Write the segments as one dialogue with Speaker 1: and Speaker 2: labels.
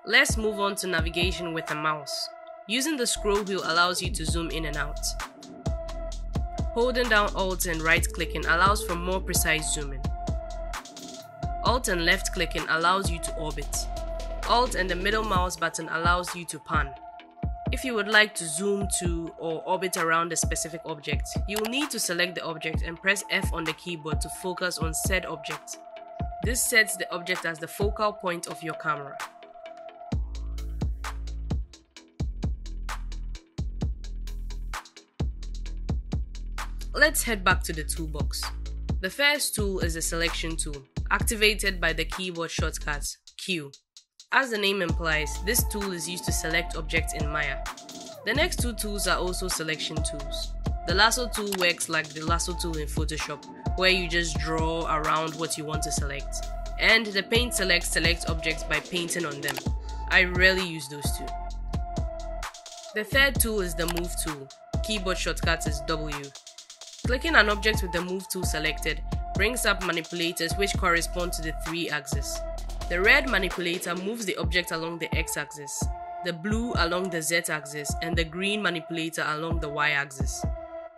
Speaker 1: Let's move on to navigation with a mouse. Using the scroll wheel allows you to zoom in and out. Holding down Alt and right clicking allows for more precise zooming. Alt and left clicking allows you to orbit. Alt and the middle mouse button allows you to pan. If you would like to zoom to or orbit around a specific object, you will need to select the object and press F on the keyboard to focus on said object. This sets the object as the focal point of your camera. Let's head back to the toolbox. The first tool is the selection tool, activated by the keyboard shortcut Q. As the name implies, this tool is used to select objects in Maya. The next two tools are also selection tools. The lasso tool works like the lasso tool in Photoshop, where you just draw around what you want to select. And the paint select selects objects by painting on them. I rarely use those two. The third tool is the move tool. Keyboard shortcut is W. Clicking an object with the move tool selected brings up manipulators which correspond to the 3 axes. The red manipulator moves the object along the x-axis, the blue along the z-axis, and the green manipulator along the y-axis.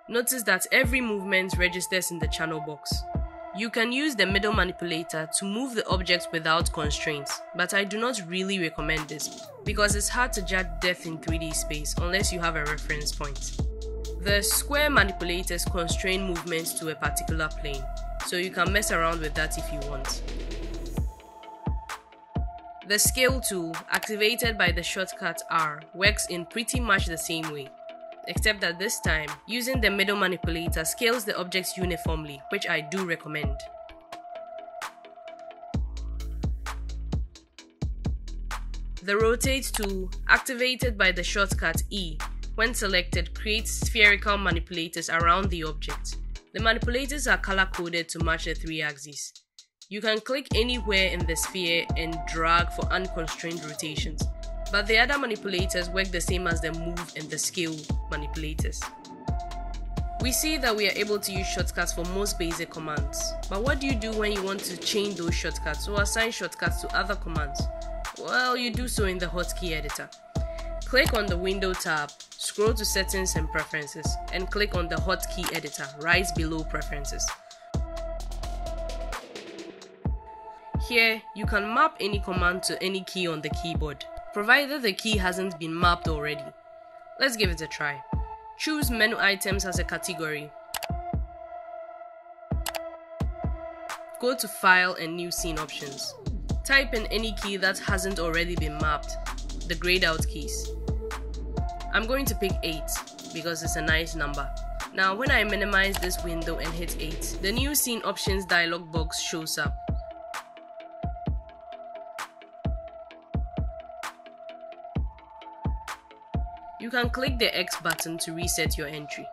Speaker 1: Notice that every movement registers in the channel box. You can use the middle manipulator to move the objects without constraints, but I do not really recommend this because it's hard to judge depth in 3D space unless you have a reference point. The square manipulators constrain movements to a particular plane, so you can mess around with that if you want. The scale tool, activated by the shortcut R, works in pretty much the same way, except that this time, using the middle manipulator scales the objects uniformly, which I do recommend. The rotate tool, activated by the shortcut E, when selected, creates spherical manipulators around the object. The manipulators are color-coded to match the 3 axes. You can click anywhere in the sphere and drag for unconstrained rotations, but the other manipulators work the same as the move and the scale manipulators. We see that we are able to use shortcuts for most basic commands, but what do you do when you want to change those shortcuts or assign shortcuts to other commands? Well, you do so in the hotkey editor. Click on the Window tab, scroll to Settings and Preferences, and click on the Hotkey editor right below Preferences. Here, you can map any command to any key on the keyboard, provided the key hasn't been mapped already. Let's give it a try. Choose Menu Items as a category. Go to File and New Scene Options. Type in any key that hasn't already been mapped, the grayed out keys. I'm going to pick 8 because it's a nice number. Now when I minimize this window and hit 8, the New Scene Options dialog box shows up. You can click the X button to reset your entry.